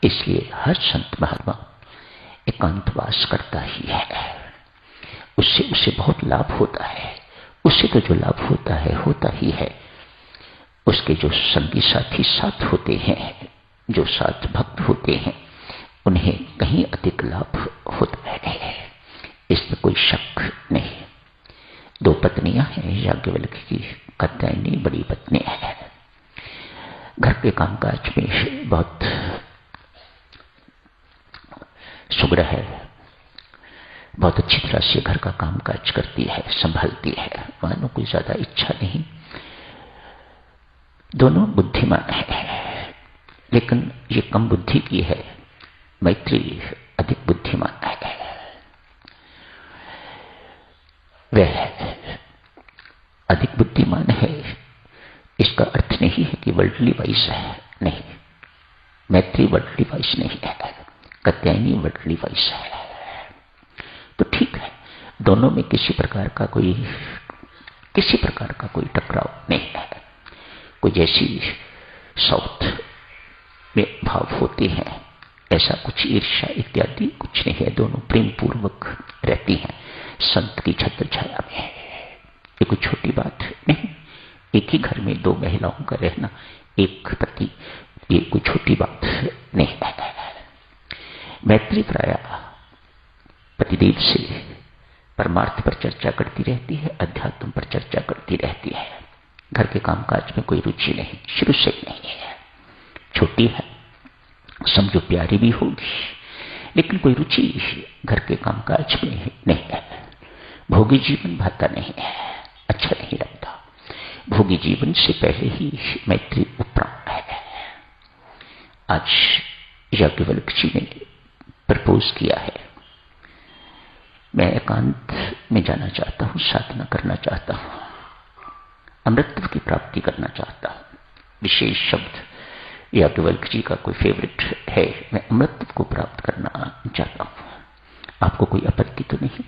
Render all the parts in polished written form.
इसलिए हर संत महात्मा एकांतवास करता ही है। उससे उसे बहुत लाभ होता है। उससे तो जो लाभ होता ही है। उसके जो संगी साथी साथ होते हैं, जो साथ भक्त होते हैं, उन्हें कहीं अधिक लाभ होता है, इसमें कोई शक नहीं। 2 पत्नियां हैं याज्ञवल्क्य की। कात्यायनी बड़ी पत्नी है। घर के कामकाज में बहुत सुग्रह है, बहुत अच्छी तरह से घर का कामकाज करती है, संभालती है। मानो कोई ज्यादा इच्छा नहीं। दोनों बुद्धिमान है, लेकिन ये कम बुद्धि की है। मैत्री अधिक बुद्धिमान है। वह अधिक बुद्धिमान है, इसका अर्थ नहीं है कि वर्ल्डली वाइज है, नहीं। मैत्री वर्ल्डली वाइज नहीं है, कात्यायनी वर्ल्डली वाइज है। तो ठीक है, दोनों में किसी प्रकार का कोई टकराव नहीं है। कोई जैसी साउथ में भाव होते हैं, ऐसा कुछ ईर्ष्या इत्यादि कुछ नहीं है। दोनों प्रेम पूर्वक रहती हैं संत की छत्र छाया में। ये कोई छोटी बात नहीं। एक ही घर में 2 महिलाओं का रहना, एक पति, ये कोई छोटी बात नहीं है। मैत्री प्रायः पतिदेव से परमार्थ पर चर्चा करती रहती है, अध्यात्म पर चर्चा करती रहती है। घर के कामकाज में कोई रुचि नहीं, शुरू से नहीं है। छोटी है, समझो प्यारी भी होगी, लेकिन कोई रुचि घर के कामकाज में नहीं है। भोगी जीवन भाता नहीं है, अच्छा नहीं लगता। भोगी जीवन से पहले ही मैत्री उपराम है। आज याज्ञवल्क्य जी ने प्रपोज किया है, मैं एकांत में जाना चाहता हूं, साधना करना चाहता हूं, अमृतत्व की प्राप्ति करना चाहता हूं। विशेष शब्द याज्ञवल्क्य जी का कोई फेवरेट है, मैं अमृतत्व को प्राप्त करना चाहता हूं। आपको कोई आपत्ति तो नहीं?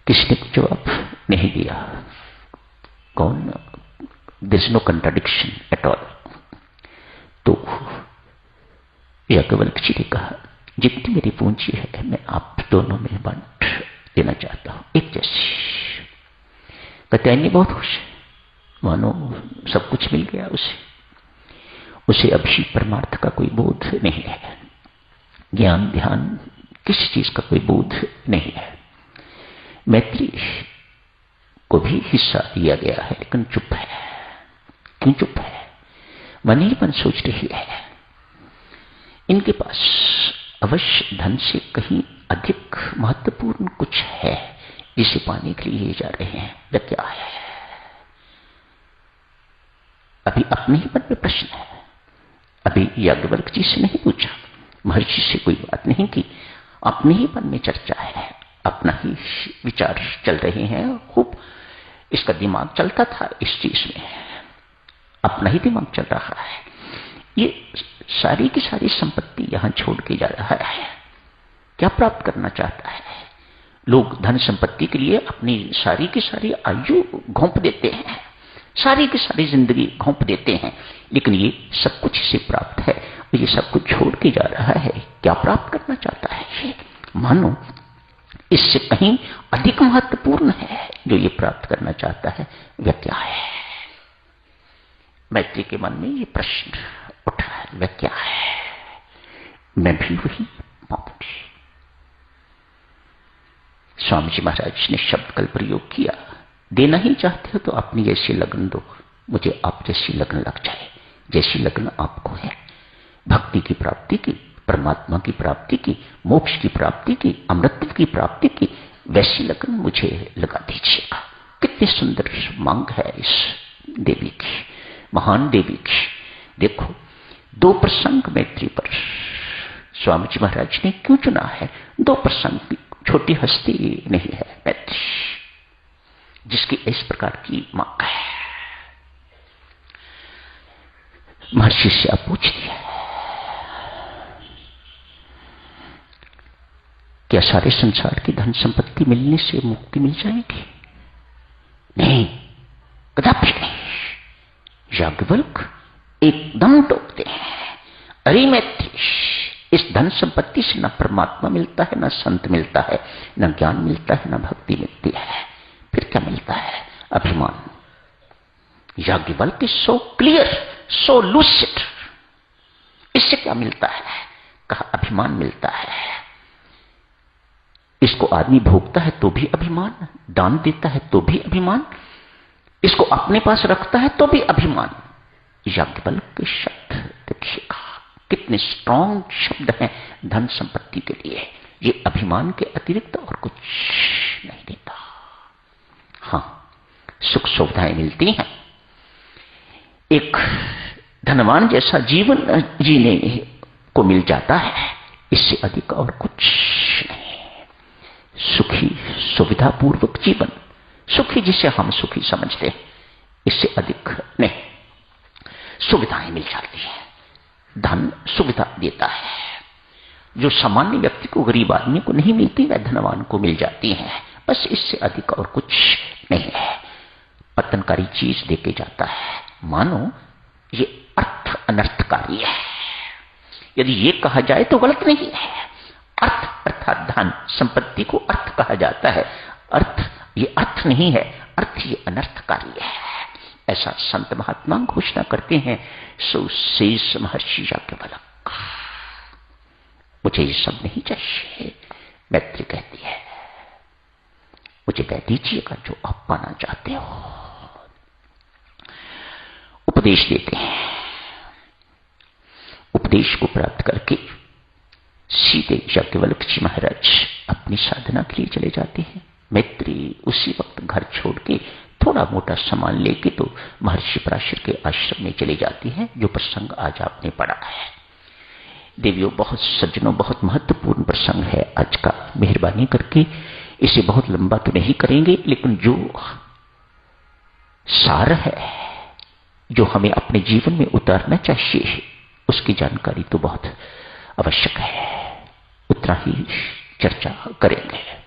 किसने कुछ जवाब नहीं दिया? कौन? There is no contradiction at all. तो याज्ञवल्क्य जी ने कहा, जितनी मेरी पूंजी है मैं आप दोनों में बांट देना चाहता हूं, एक जैसी। कात्यायनी बहुत खुश है, मानो सब कुछ मिल गया उसे अभी परमार्थ का कोई बोध नहीं है, ज्ञान ध्यान किसी चीज का कोई बोध नहीं है। मैत्री को भी हिस्सा दिया गया है, लेकिन चुप है। क्यों चुप है? मन ही मन सोच रही है। इनके पास अवश्य धन से कहीं अधिक महत्वपूर्ण कुछ है, जिसे पाने के लिए जा रहे हैं। वह क्या है? अभी अपने ही मन में प्रश्न है। अभी याज्ञवल्क्य जी से नहीं पूछा, महर्षि से कोई बात नहीं की, अपने ही मन में चर्चा है, अपना ही विचार चल रहे हैं। खूब इसका दिमाग चलता था इस चीज में, अपना ही दिमाग चल रहा है। ये सारी की सारी संपत्ति यहां छोड़ के जा रहा है, क्या प्राप्त करना चाहता है? लोग धन संपत्ति के लिए अपनी सारी की सारी आयु घोंप देते हैं, सारी की सारी जिंदगी घोंप देते हैं, लेकिन ये सब कुछ इसे प्राप्त है, ये सब कुछ छोड़ के जा रहा है। क्या प्राप्त करना चाहता है ये? मानो इससे कहीं अधिक महत्वपूर्ण है जो ये प्राप्त करना चाहता है। वह क्या है? मैत्री के मन में ये प्रश्न उठा है, वह क्या है? मैं भी वही पाऊंगी। स्वामी जी महाराज ने शब्द कल प्रयोग किया, देना ही चाहते हो तो अपनी जैसी लगन दो, मुझे आप जैसी लगन लग जाए, जैसी लगन आपको है, भक्ति की प्राप्ति की, परमात्मा की प्राप्ति की, मोक्ष की प्राप्ति की, अमृतत्व की प्राप्ति की, वैसी लगन मुझे लगा दीजिएगा। कितनी सुंदर मांग है इस देवी की, महान देवी की। देखो 2 प्रसंग मैत्री पर स्वामी जी महाराज ने क्यों चुना है? 2 प्रसंग, छोटी हस्ती नहीं है मैत्री, जिसकी इस प्रकार की मांग है। महर्षि से आप पूछ दिया, क्या सारे संसार की धन संपत्ति मिलने से मुक्ति मिल जाएगी? नहीं, कदापि नहीं। याज्ञवल्क्य एकदम टोकते हैं, अरे मैत्री, इस धन संपत्ति से न परमात्मा मिलता है, न संत मिलता है, न ज्ञान मिलता है, न भक्ति मिलती है। फिर क्या मिलता है? अभिमान। याज्ञवल्क्य सो क्लियर, सो लूसिड। इससे क्या मिलता है? कहा अभिमान मिलता है। इसको आदमी भोगता है तो भी अभिमान, दान देता है तो भी अभिमान, इसको अपने पास रखता है तो भी अभिमान। याज्ञवल्क्य शब्द देखिएगा कितने स्ट्रॉन्ग शब्द हैं धन संपत्ति के लिए। ये अभिमान के अतिरिक्त और कुछ नहीं देता। हां, सुख सुविधाएं मिलती हैं, एक धनवान जैसा जीवन जीने को मिल जाता है, इससे अधिक और कुछ नहीं। सुखी सुविधापूर्वक जीवन, सुखी जिसे हम सुखी समझते हैं, इससे अधिक नहीं। सुविधाएं मिल जाती है, धन सुविधा देता है। जो सामान्य व्यक्ति को, गरीब आदमी को नहीं मिलती, वह धनवान को मिल जाती है। बस इससे अधिक और कुछ नहीं है। पतनकारी चीज देके जाता है। मानो ये अर्थ अनर्थकारी है। यदि ये कहा जाए तो गलत नहीं है। अर्थ अर्थात धन संपत्ति को अर्थ कहा जाता है। अर्थ ये अर्थ नहीं है, अर्थ ये अनर्थकारी है, ऐसा संत महात्मा घोषणा करते हैं। सो शेष महर्षि याज्ञवल्क्य, मुझे ये सब नहीं चाहिए। मैत्री कहती है, मुझे कह दीजिएगा जो आप पाना चाहते हो। उपदेश देते हैं। उपदेश को प्राप्त करके सीधे याज्ञवल्क्य जी महाराज अपनी साधना के लिए चले जाते हैं। मैत्री उसी वक्त घर छोड़ के थोड़ा मोटा सामान लेके तो महर्षि पराशर के आश्रम में चली जाती है। जो प्रसंग आज आपने पढ़ा है देवियों, बहुत सज्जनों, बहुत महत्वपूर्ण प्रसंग है आज का। मेहरबानी करके इसे बहुत लंबा तो नहीं करेंगे, लेकिन जो सार है, जो हमें अपने जीवन में उतारना चाहिए, उसकी जानकारी तो बहुत आवश्यक है। उतना ही चर्चा करेंगे।